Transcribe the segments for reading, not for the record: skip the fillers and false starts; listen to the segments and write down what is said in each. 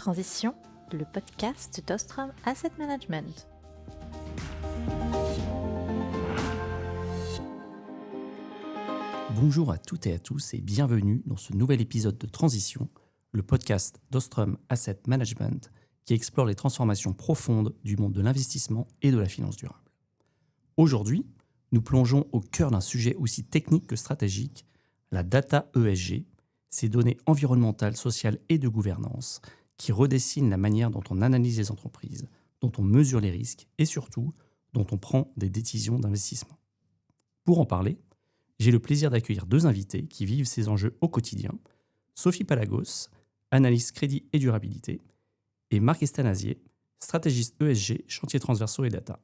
Transition, le podcast d'Ostrom Asset Management. Bonjour à toutes et à tous et bienvenue dans ce nouvel épisode de Transition, le podcast d'Ostrom Asset Management qui explore les transformations profondes du monde de l'investissement et de la finance durable. Aujourd'hui, nous plongeons au cœur d'un sujet aussi technique que stratégique, la data ESG, ces données environnementales, sociales et de gouvernance qui redessinent la manière dont on analyse les entreprises, dont on mesure les risques et surtout, dont on prend des décisions d'investissement. Pour en parler, j'ai le plaisir d'accueillir deux invités qui vivent ces enjeux au quotidien, Sophie Palagos, analyste crédit et durabilité, et Marc Estanazier, stratégiste ESG, chantiers transversaux et data.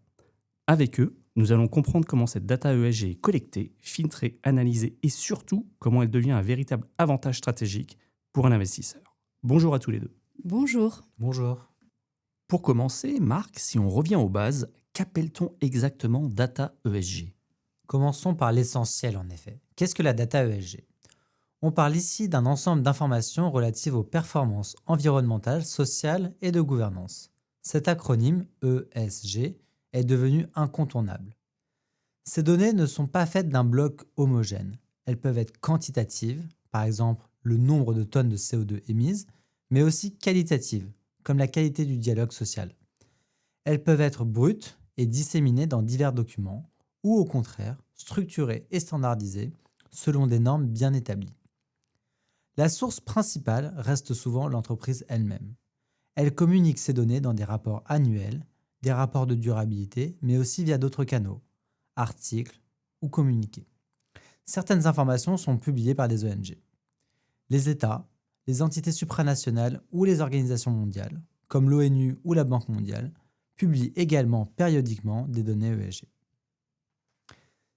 Avec eux, nous allons comprendre comment cette data ESG est collectée, filtrée, analysée et surtout comment elle devient un véritable avantage stratégique pour un investisseur. Bonjour à tous les deux. Bonjour. Bonjour. Pour commencer, Marc, si on revient aux bases, qu'appelle-t-on exactement data ESG ? Commençons par l'essentiel en effet. Qu'est-ce que la data ESG ? On parle ici d'un ensemble d'informations relatives aux performances environnementales, sociales et de gouvernance. Cet acronyme ESG est devenu incontournable. Ces données ne sont pas faites d'un bloc homogène. Elles peuvent être quantitatives, par exemple le nombre de tonnes de CO2 émises, mais aussi qualitatives, comme la qualité du dialogue social. Elles peuvent être brutes et disséminées dans divers documents, ou au contraire, structurées et standardisées selon des normes bien établies. La source principale reste souvent l'entreprise elle-même. Elle communique ces données dans des rapports annuels, des rapports de durabilité, mais aussi via d'autres canaux, articles ou communiqués. Certaines informations sont publiées par des ONG. Les États, les entités supranationales ou les organisations mondiales, comme l'ONU ou la Banque mondiale, publient également périodiquement des données ESG.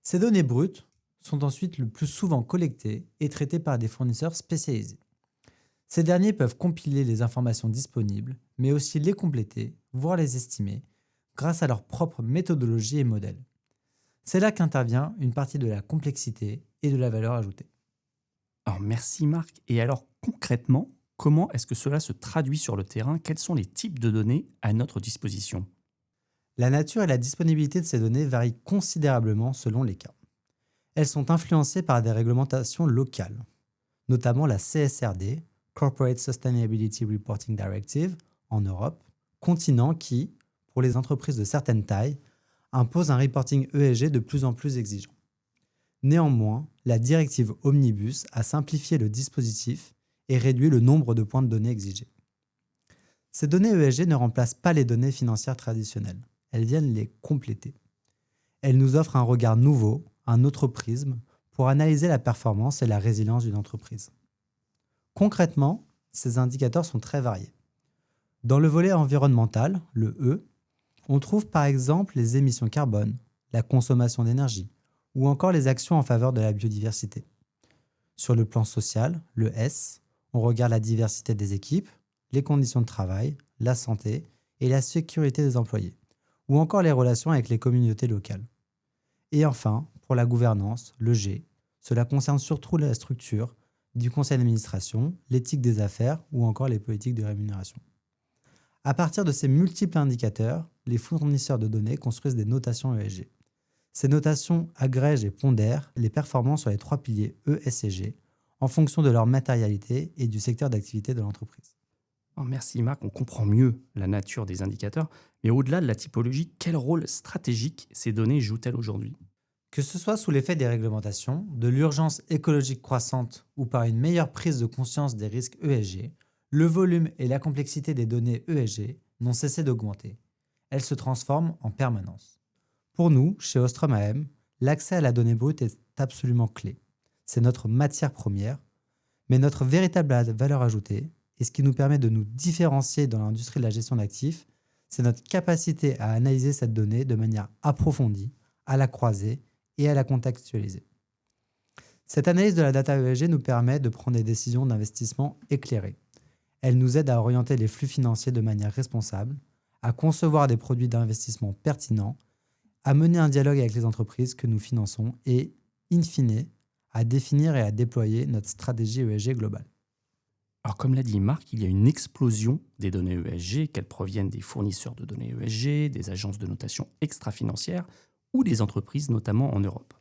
Ces données brutes sont ensuite le plus souvent collectées et traitées par des fournisseurs spécialisés. Ces derniers peuvent compiler les informations disponibles, mais aussi les compléter, voire les estimer, grâce à leur propre méthodologie et modèles. C'est là qu'intervient une partie de la complexité et de la valeur ajoutée. Alors merci Marc. Et alors concrètement, comment est-ce que cela se traduit sur le terrain ? Quels sont les types de données à notre disposition ? La nature et la disponibilité de ces données varient considérablement selon les cas. Elles sont influencées par des réglementations locales, notamment la CSRD, Corporate Sustainability Reporting Directive, en Europe, continent qui, pour les entreprises de certaines tailles, impose un reporting ESG de plus en plus exigeant. Néanmoins, la directive Omnibus a simplifié le dispositif et réduit le nombre de points de données exigés. Ces données ESG ne remplacent pas les données financières traditionnelles. Elles viennent les compléter. Elles nous offrent un regard nouveau, un autre prisme, pour analyser la performance et la résilience d'une entreprise. Concrètement, ces indicateurs sont très variés. Dans le volet environnemental, le E, on trouve par exemple les émissions carbone, la consommation d'énergie, ou encore les actions en faveur de la biodiversité. Sur le plan social, le S, on regarde la diversité des équipes, les conditions de travail, la santé et la sécurité des employés, ou encore les relations avec les communautés locales. Et enfin, pour la gouvernance, le G, cela concerne surtout la structure du conseil d'administration, l'éthique des affaires ou encore les politiques de rémunération. À partir de ces multiples indicateurs, les fournisseurs de données construisent des notations ESG. Ces notations agrègent et pondèrent les performances sur les trois piliers E, S et G en fonction de leur matérialité et du secteur d'activité de l'entreprise. Alors, merci Marc, on comprend mieux la nature des indicateurs, mais au-delà de la typologie, quel rôle stratégique ces données jouent-elles aujourd'hui ? Que ce soit sous l'effet des réglementations, de l'urgence écologique croissante ou par une meilleure prise de conscience des risques ESG, le volume et la complexité des données ESG n'ont cessé d'augmenter. Elles se transforment en permanence. Pour nous, chez Ostrom AM, l'accès à la donnée brute est absolument clé. C'est notre matière première, mais notre véritable valeur ajoutée, et ce qui nous permet de nous différencier dans l'industrie de la gestion d'actifs, c'est notre capacité à analyser cette donnée de manière approfondie, à la croiser et à la contextualiser. Cette analyse de la data ESG nous permet de prendre des décisions d'investissement éclairées. Elle nous aide à orienter les flux financiers de manière responsable, à concevoir des produits d'investissement pertinents, à mener un dialogue avec les entreprises que nous finançons et, in fine, à définir et à déployer notre stratégie ESG globale. Alors comme l'a dit Marc, il y a une explosion des données ESG, qu'elles proviennent des fournisseurs de données ESG, des agences de notation extra-financières ou des entreprises, notamment en Europe.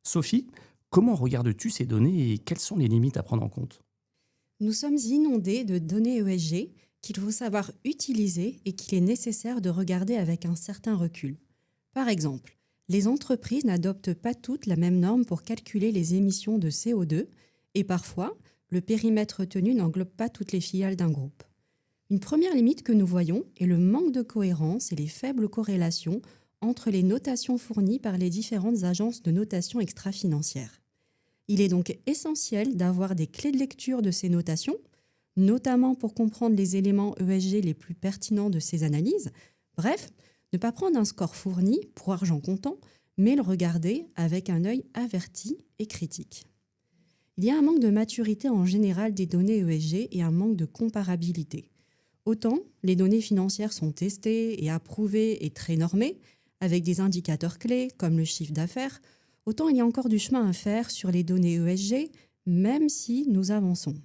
Sophie, comment regardes-tu ces données et quelles sont les limites à prendre en compte? Nous sommes inondés de données ESG qu'il faut savoir utiliser et qu'il est nécessaire de regarder avec un certain recul. Par exemple, les entreprises n'adoptent pas toutes la même norme pour calculer les émissions de CO2 et parfois, le périmètre retenu n'englobe pas toutes les filiales d'un groupe. Une première limite que nous voyons est le manque de cohérence et les faibles corrélations entre les notations fournies par les différentes agences de notation extra-financières. Il est donc essentiel d'avoir des clés de lecture de ces notations, notamment pour comprendre les éléments ESG les plus pertinents de ces analyses. Bref, ne pas prendre un score fourni pour argent comptant, mais le regarder avec un œil averti et critique. Il y a un manque de maturité en général des données ESG et un manque de comparabilité. Autant les données financières sont testées et approuvées et très normées, avec des indicateurs clés comme le chiffre d'affaires, autant il y a encore du chemin à faire sur les données ESG, même si nous avançons.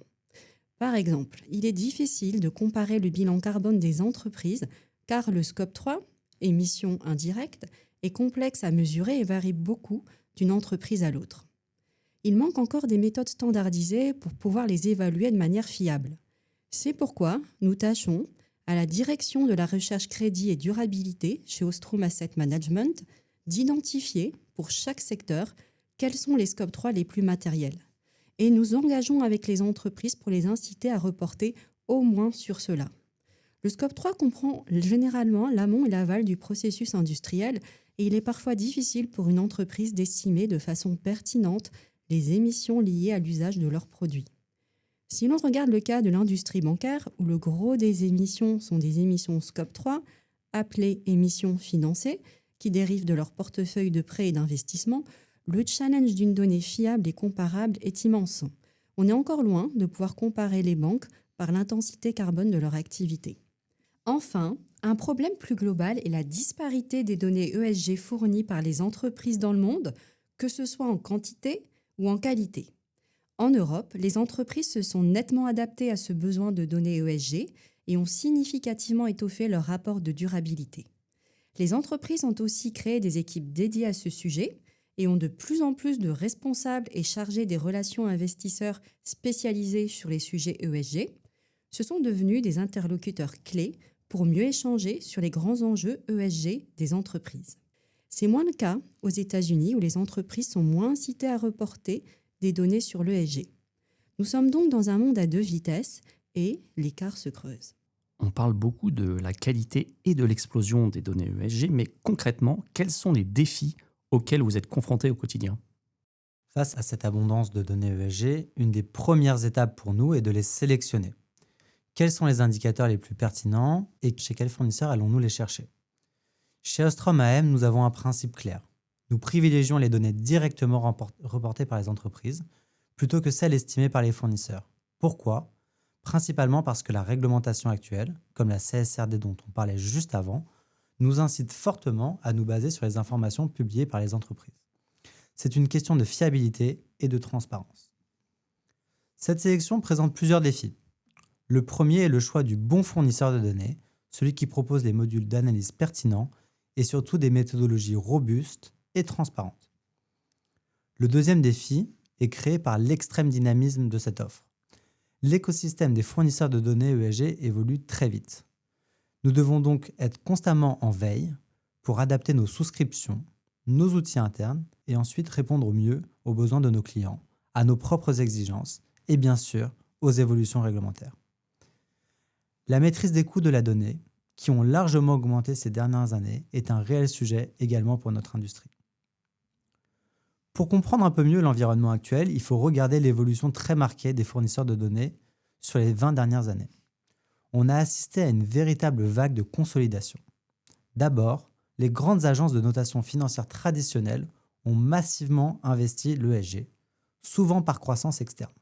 Par exemple, il est difficile de comparer le bilan carbone des entreprises car le scope 3, émissions indirectes, est complexe à mesurer et varie beaucoup d'une entreprise à l'autre. Il manque encore des méthodes standardisées pour pouvoir les évaluer de manière fiable. C'est pourquoi nous tâchons, à la direction de la recherche crédit et durabilité chez Ostrom Asset Management, d'identifier pour chaque secteur quels sont les scopes 3 les plus matériels. Et nous engageons avec les entreprises pour les inciter à reporter au moins sur cela. Le scope 3 comprend généralement l'amont et l'aval du processus industriel et il est parfois difficile pour une entreprise d'estimer de façon pertinente les émissions liées à l'usage de leurs produits. Si l'on regarde le cas de l'industrie bancaire, où le gros des émissions sont des émissions scope 3, appelées émissions financées, qui dérivent de leur portefeuille de prêts et d'investissement, le challenge d'une donnée fiable et comparable est immense. On est encore loin de pouvoir comparer les banques par l'intensité carbone de leur activité. Enfin, un problème plus global est la disparité des données ESG fournies par les entreprises dans le monde, que ce soit en quantité ou en qualité. En Europe, les entreprises se sont nettement adaptées à ce besoin de données ESG et ont significativement étoffé leur rapport de durabilité. Les entreprises ont aussi créé des équipes dédiées à ce sujet et ont de plus en plus de responsables et chargés des relations investisseurs spécialisés sur les sujets ESG. Ce sont devenus des interlocuteurs clés pour mieux échanger sur les grands enjeux ESG des entreprises. C'est moins le cas aux États-Unis où les entreprises sont moins incitées à reporter des données sur l'ESG. Nous sommes donc dans un monde à deux vitesses et l'écart se creuse. On parle beaucoup de la qualité et de l'explosion des données ESG, mais concrètement, quels sont les défis auxquels vous êtes confrontés au quotidien? Face à cette abondance de données ESG, une des premières étapes pour nous est de les sélectionner. Quels sont les indicateurs les plus pertinents et chez quels fournisseurs allons-nous les chercher? Chez Ostrom AM, nous avons un principe clair. Nous privilégions les données directement reportées par les entreprises plutôt que celles estimées par les fournisseurs. Pourquoi? Principalement parce que la réglementation actuelle, comme la CSRD dont on parlait juste avant, nous incite fortement à nous baser sur les informations publiées par les entreprises. C'est une question de fiabilité et de transparence. Cette sélection présente plusieurs défis. Le premier est le choix du bon fournisseur de données, celui qui propose les modules d'analyse pertinents et surtout des méthodologies robustes et transparentes. Le deuxième défi est créé par l'extrême dynamisme de cette offre. L'écosystème des fournisseurs de données ESG évolue très vite. Nous devons donc être constamment en veille pour adapter nos souscriptions, nos outils internes et ensuite répondre au mieux aux besoins de nos clients, à nos propres exigences et bien sûr aux évolutions réglementaires. La maîtrise des coûts de la donnée, qui ont largement augmenté ces dernières années, est un réel sujet également pour notre industrie. Pour comprendre un peu mieux l'environnement actuel, il faut regarder l'évolution très marquée des fournisseurs de données sur les 20 dernières années. On a assisté à une véritable vague de consolidation. D'abord, les grandes agences de notation financière traditionnelles ont massivement investi l'ESG, souvent par croissance externe.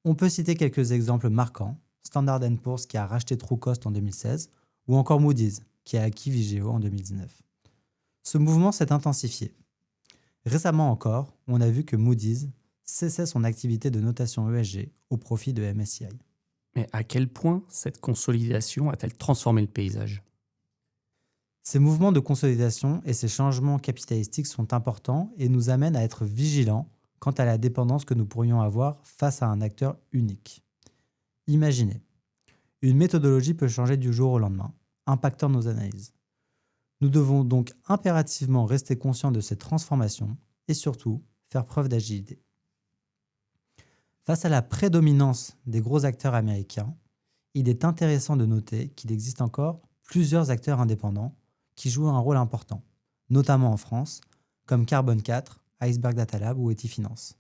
On peut citer quelques exemples marquants, Standard & Poor's qui a racheté Trucost en 2016, ou encore Moody's qui a acquis Vigeo en 2019. Ce mouvement s'est intensifié. Récemment encore, on a vu que Moody's cessait son activité de notation ESG au profit de MSCI. Mais à quel point cette consolidation a-t-elle transformé le paysage? Ces mouvements de consolidation et ces changements capitalistiques sont importants et nous amènent à être vigilants quant à la dépendance que nous pourrions avoir face à un acteur unique. Imaginez, une méthodologie peut changer du jour au lendemain, impactant nos analyses. Nous devons donc impérativement rester conscients de ces transformations et surtout faire preuve d'agilité. Face à la prédominance des gros acteurs américains, il est intéressant de noter qu'il existe encore plusieurs acteurs indépendants qui jouent un rôle important, notamment en France, comme Carbone 4, Iceberg Data Lab ou Etifinance.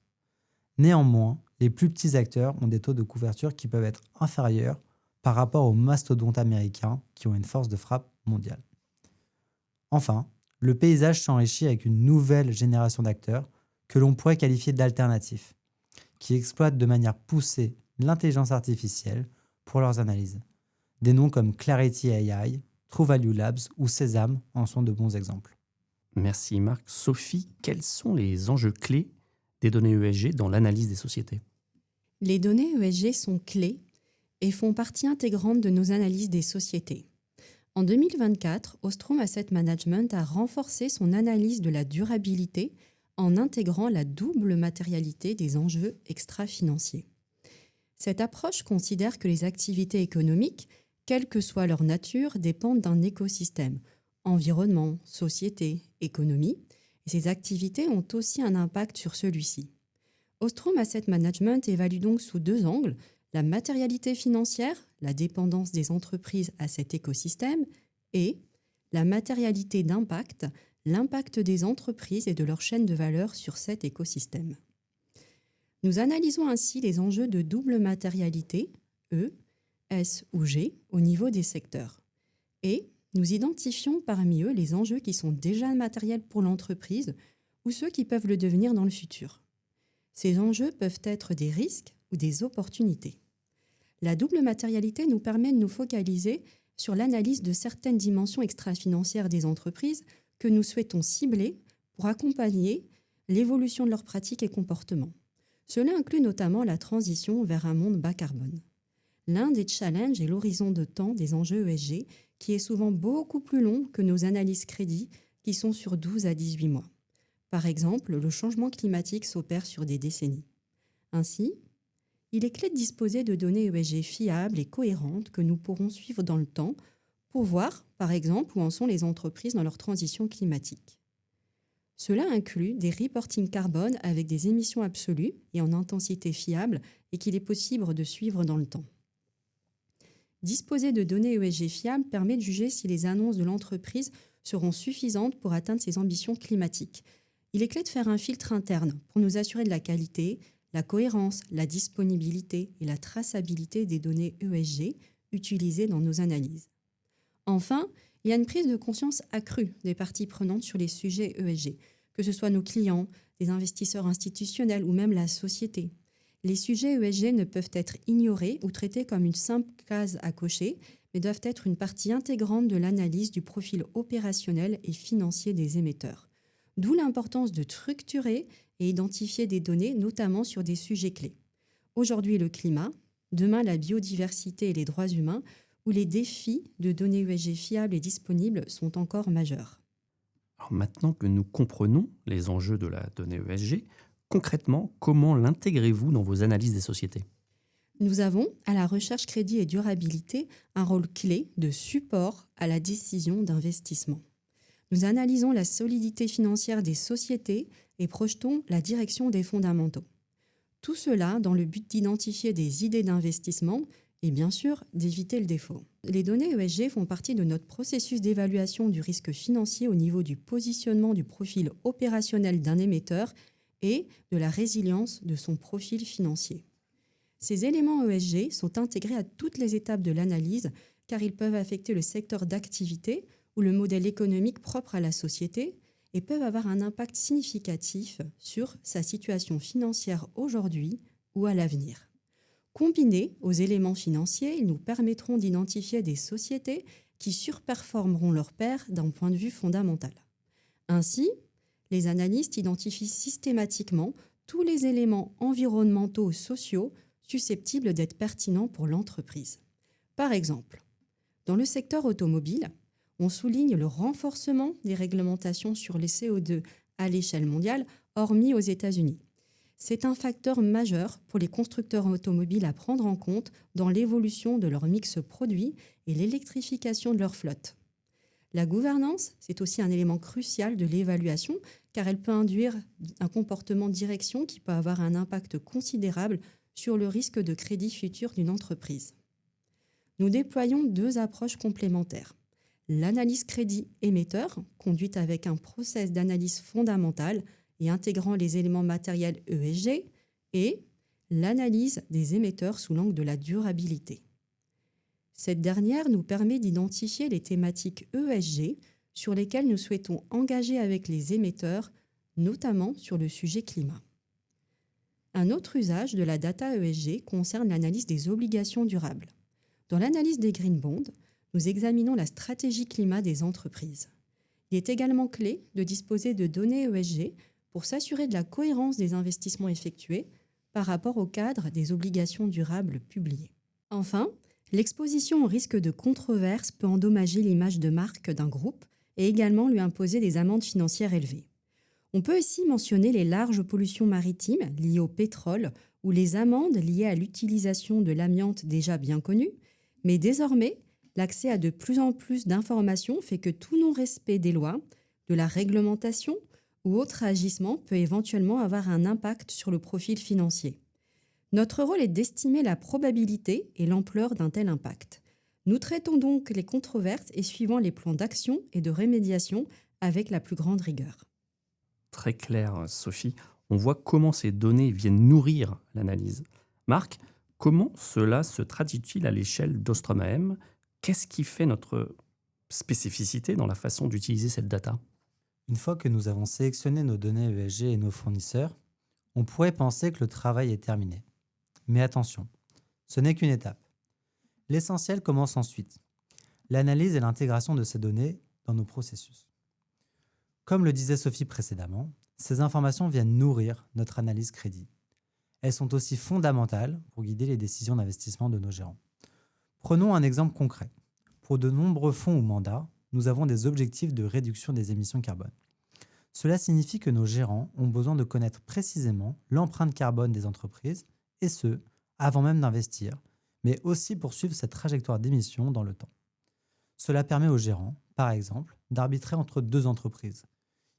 Néanmoins, les plus petits acteurs ont des taux de couverture qui peuvent être inférieurs par rapport aux mastodontes américains qui ont une force de frappe mondiale. Enfin, le paysage s'enrichit avec une nouvelle génération d'acteurs que l'on pourrait qualifier d'alternatifs, qui exploitent de manière poussée l'intelligence artificielle pour leurs analyses. Des noms comme Clarity AI, True Value Labs ou Sésame en sont de bons exemples. Merci Marc. Sophie, quels sont les enjeux clés des données ESG dans l'analyse des sociétés? Les données ESG sont clés et font partie intégrante de nos analyses des sociétés. En 2024, Ostrom Asset Management a renforcé son analyse de la durabilité en intégrant la double matérialité des enjeux extra-financiers. Cette approche considère que les activités économiques, quelle que soit leur nature, dépendent d'un écosystème, environnement, société, économie, et ces activités ont aussi un impact sur celui-ci. Ostrom Asset Management évalue donc sous deux angles la matérialité financière, la dépendance des entreprises à cet écosystème, et la matérialité d'impact, l'impact des entreprises et de leur chaîne de valeur sur cet écosystème. Nous analysons ainsi les enjeux de double matérialité, E, S ou G, au niveau des secteurs. Et nous identifions parmi eux les enjeux qui sont déjà matériels pour l'entreprise ou ceux qui peuvent le devenir dans le futur. Ces enjeux peuvent être des risques ou des opportunités. La double matérialité nous permet de nous focaliser sur l'analyse de certaines dimensions extra-financières des entreprises que nous souhaitons cibler pour accompagner l'évolution de leurs pratiques et comportements. Cela inclut notamment la transition vers un monde bas carbone. L'un des challenges est l'horizon de temps des enjeux ESG, qui est souvent beaucoup plus long que nos analyses crédits, qui sont sur 12 à 18 mois. Par exemple, le changement climatique s'opère sur des décennies. Ainsi, il est clé de disposer de données ESG fiables et cohérentes que nous pourrons suivre dans le temps pour voir, par exemple, où en sont les entreprises dans leur transition climatique. Cela inclut des reporting carbone avec des émissions absolues et en intensité fiable et qu'il est possible de suivre dans le temps. Disposer de données ESG fiables permet de juger si les annonces de l'entreprise seront suffisantes pour atteindre ses ambitions climatiques. Il est clé de faire un filtre interne pour nous assurer de la qualité, la cohérence, la disponibilité et la traçabilité des données ESG utilisées dans nos analyses. Enfin, il y a une prise de conscience accrue des parties prenantes sur les sujets ESG, que ce soit nos clients, des investisseurs institutionnels ou même la société. Les sujets ESG ne peuvent être ignorés ou traités comme une simple case à cocher, mais doivent être une partie intégrante de l'analyse du profil opérationnel et financier des émetteurs. D'où l'importance de structurer et identifier des données, notamment sur des sujets clés. Aujourd'hui, le climat, demain, la biodiversité et les droits humains, où les défis de données ESG fiables et disponibles sont encore majeurs. Alors maintenant que nous comprenons les enjeux de la donnée ESG, concrètement, comment l'intégrez-vous dans vos analyses des sociétés? Nous avons, à la recherche crédit et durabilité, un rôle clé de support à la décision d'investissement. Nous analysons la solidité financière des sociétés et projetons la direction des fondamentaux. Tout cela dans le but d'identifier des idées d'investissement et bien sûr d'éviter le défaut. Les données ESG font partie de notre processus d'évaluation du risque financier au niveau du positionnement du profil opérationnel d'un émetteur et de la résilience de son profil financier. Ces éléments ESG sont intégrés à toutes les étapes de l'analyse car ils peuvent affecter le secteur d'activité ou le modèle économique propre à la société et peuvent avoir un impact significatif sur sa situation financière aujourd'hui ou à l'avenir. Combinés aux éléments financiers, ils nous permettront d'identifier des sociétés qui surperformeront leurs pairs d'un point de vue fondamental. Ainsi, les analystes identifient systématiquement tous les éléments environnementaux, sociaux susceptibles d'être pertinents pour l'entreprise. Par exemple, dans le secteur automobile, on souligne le renforcement des réglementations sur les CO2 à l'échelle mondiale, hormis aux États-Unis. C'est un facteur majeur pour les constructeurs automobiles à prendre en compte dans l'évolution de leur mix produit et l'électrification de leur flotte. La gouvernance, c'est aussi un élément crucial de l'évaluation car elle peut induire un comportement de direction qui peut avoir un impact considérable sur le risque de crédit futur d'une entreprise. Nous déployons 2 approches complémentaires. L'analyse crédit émetteur, conduite avec un process d'analyse fondamentale et intégrant les éléments matériels ESG, et l'analyse des émetteurs sous l'angle de la durabilité. Cette dernière nous permet d'identifier les thématiques ESG sur lesquelles nous souhaitons engager avec les émetteurs, notamment sur le sujet climat. Un autre usage de la data ESG concerne l'analyse des obligations durables. Dans l'analyse des green bonds, nous examinons la stratégie climat des entreprises. Il est également clé de disposer de données ESG pour s'assurer de la cohérence des investissements effectués par rapport au cadre des obligations durables publiées. Enfin, l'exposition au risque de controverse peut endommager l'image de marque d'un groupe et également lui imposer des amendes financières élevées. On peut aussi mentionner les larges pollutions maritimes liées au pétrole ou les amendes liées à l'utilisation de l'amiante déjà bien connue, mais désormais, l'accès à de plus en plus d'informations fait que tout non-respect des lois, de la réglementation ou autre agissement peut éventuellement avoir un impact sur le profil financier. Notre rôle est d'estimer la probabilité et l'ampleur d'un tel impact. Nous traitons donc les controverses et suivons les plans d'action et de rémédiation avec la plus grande rigueur. Très clair, Sophie. On voit comment ces données viennent nourrir l'analyse. Marc, comment cela se traduit-il à l'échelle d'Ostrom AM ? Qu'est-ce qui fait notre spécificité dans la façon d'utiliser cette data ? Une fois que nous avons sélectionné nos données ESG et nos fournisseurs, on pourrait penser que le travail est terminé. Mais attention, ce n'est qu'une étape. L'essentiel commence ensuite, l'analyse et l'intégration de ces données dans nos processus. Comme le disait Sophie précédemment, ces informations viennent nourrir notre analyse crédit. Elles sont aussi fondamentales pour guider les décisions d'investissement de nos gérants. Prenons un exemple concret. Pour de nombreux fonds ou mandats, nous avons des objectifs de réduction des émissions carbone. Cela signifie que nos gérants ont besoin de connaître précisément l'empreinte carbone des entreprises, et ce, avant même d'investir, mais aussi pour suivre cette trajectoire d'émissions dans le temps. Cela permet aux gérants, par exemple, d'arbitrer entre 2 entreprises.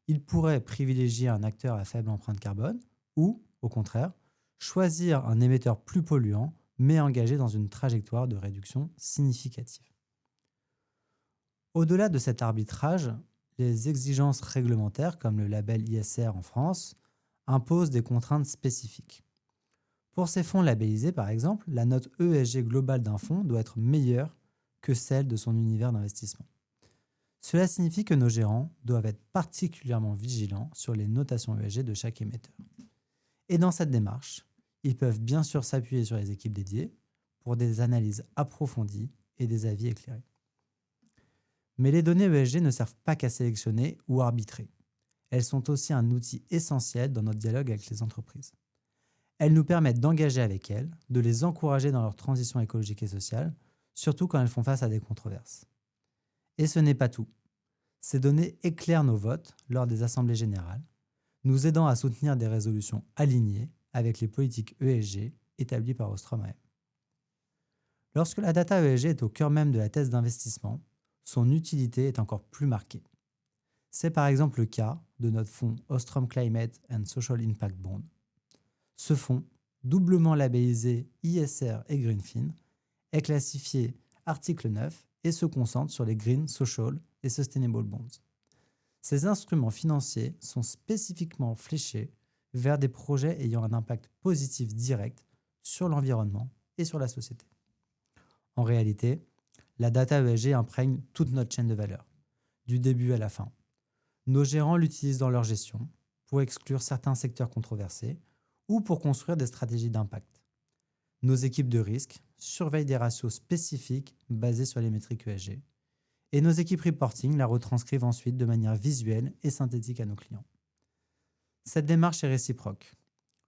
Ils pourraient privilégier un acteur à faible empreinte carbone ou, au contraire, choisir un émetteur plus polluant mais engagé dans une trajectoire de réduction significative. Au-delà de cet arbitrage, les exigences réglementaires, comme le label ISR en France, imposent des contraintes spécifiques. Pour ces fonds labellisés, par exemple, la note ESG globale d'un fonds doit être meilleure que celle de son univers d'investissement. Cela signifie que nos gérants doivent être particulièrement vigilants sur les notations ESG de chaque émetteur. Et dans cette démarche, ils peuvent bien sûr s'appuyer sur les équipes dédiées pour des analyses approfondies et des avis éclairés. Mais les données ESG ne servent pas qu'à sélectionner ou arbitrer. Elles sont aussi un outil essentiel dans notre dialogue avec les entreprises. Elles nous permettent d'engager avec elles, de les encourager dans leur transition écologique et sociale, surtout quand elles font face à des controverses. Et ce n'est pas tout. Ces données éclairent nos votes lors des assemblées générales, nous aidant à soutenir des résolutions alignées avec les politiques ESG établies par Ostrom AM. Lorsque la data ESG est au cœur même de la thèse d'investissement, son utilité est encore plus marquée. C'est par exemple le cas de notre fonds Ostrom Climate and Social Impact Bond. Ce fonds, doublement labellisé ISR et Greenfin, est classifié article 9 et se concentre sur les Green, Social et Sustainable Bonds. Ces instruments financiers sont spécifiquement fléchés vers des projets ayant un impact positif direct sur l'environnement et sur la société. En réalité, la data ESG imprègne toute notre chaîne de valeur, du début à la fin. Nos gérants l'utilisent dans leur gestion pour exclure certains secteurs controversés ou pour construire des stratégies d'impact. Nos équipes de risque surveillent des ratios spécifiques basés sur les métriques ESG et nos équipes reporting la retranscrivent ensuite de manière visuelle et synthétique à nos clients. Cette démarche est réciproque.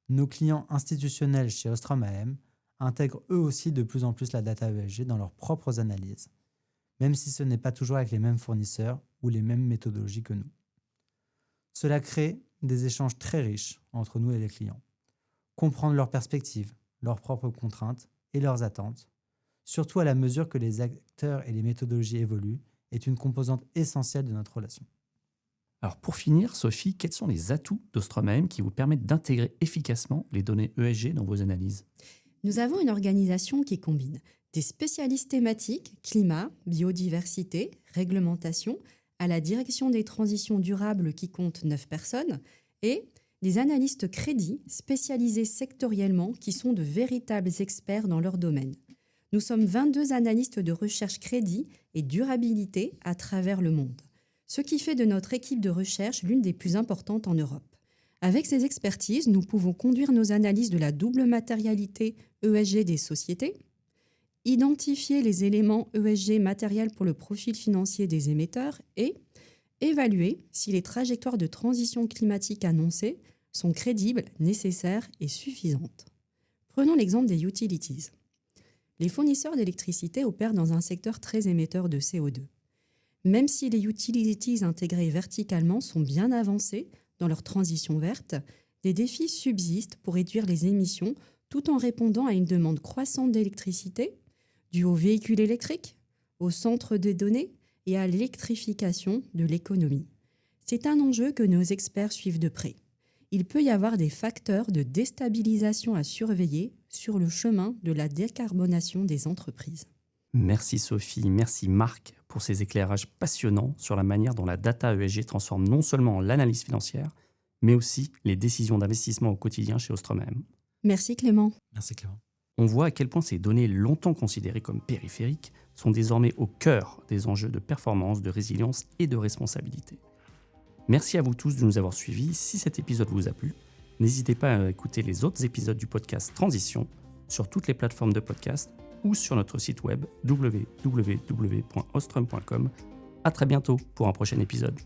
Nos clients institutionnels chez Ostrom AM intègrent eux aussi de plus en plus la data ESG dans leurs propres analyses, même si ce n'est pas toujours avec les mêmes fournisseurs ou les mêmes méthodologies que nous. Cela crée des échanges très riches entre nous et les clients. Comprendre leurs perspectives, leurs propres contraintes et leurs attentes, surtout à la mesure que les acteurs et les méthodologies évoluent, est une composante essentielle de notre relation. Alors pour finir, Sophie, quels sont les atouts d'Ostrom AM qui vous permettent d'intégrer efficacement les données ESG dans vos analyses ? Nous avons une organisation qui combine des spécialistes thématiques, climat, biodiversité, réglementation, à la direction des transitions durables qui compte 9 personnes, et des analystes crédits spécialisés sectoriellement qui sont de véritables experts dans leur domaine. Nous sommes 22 analystes de recherche crédit et durabilité à travers le monde, ce qui fait de notre équipe de recherche l'une des plus importantes en Europe. Avec ces expertises, nous pouvons conduire nos analyses de la double matérialité ESG des sociétés, identifier les éléments ESG matériels pour le profil financier des émetteurs et évaluer si les trajectoires de transition climatique annoncées sont crédibles, nécessaires et suffisantes. Prenons l'exemple des utilities. Les fournisseurs d'électricité opèrent dans un secteur très émetteur de CO2. Même si les utilities intégrées verticalement sont bien avancées dans leur transition verte, des défis subsistent pour réduire les émissions tout en répondant à une demande croissante d'électricité, due aux véhicules électriques, au centre des données et à l'électrification de l'économie. C'est un enjeu que nos experts suivent de près. Il peut y avoir des facteurs de déstabilisation à surveiller sur le chemin de la décarbonation des entreprises. Merci Sophie, merci Marc pour ces éclairages passionnants sur la manière dont la data ESG transforme non seulement l'analyse financière, mais aussi les décisions d'investissement au quotidien chez Ostrom AM. Merci Clément. Merci Clément. On voit à quel point ces données longtemps considérées comme périphériques sont désormais au cœur des enjeux de performance, de résilience et de responsabilité. Merci à vous tous de nous avoir suivis. Si cet épisode vous a plu, n'hésitez pas à écouter les autres épisodes du podcast Transition sur toutes les plateformes de podcast ou sur notre site web www.ostrom.com. À très bientôt pour un prochain épisode.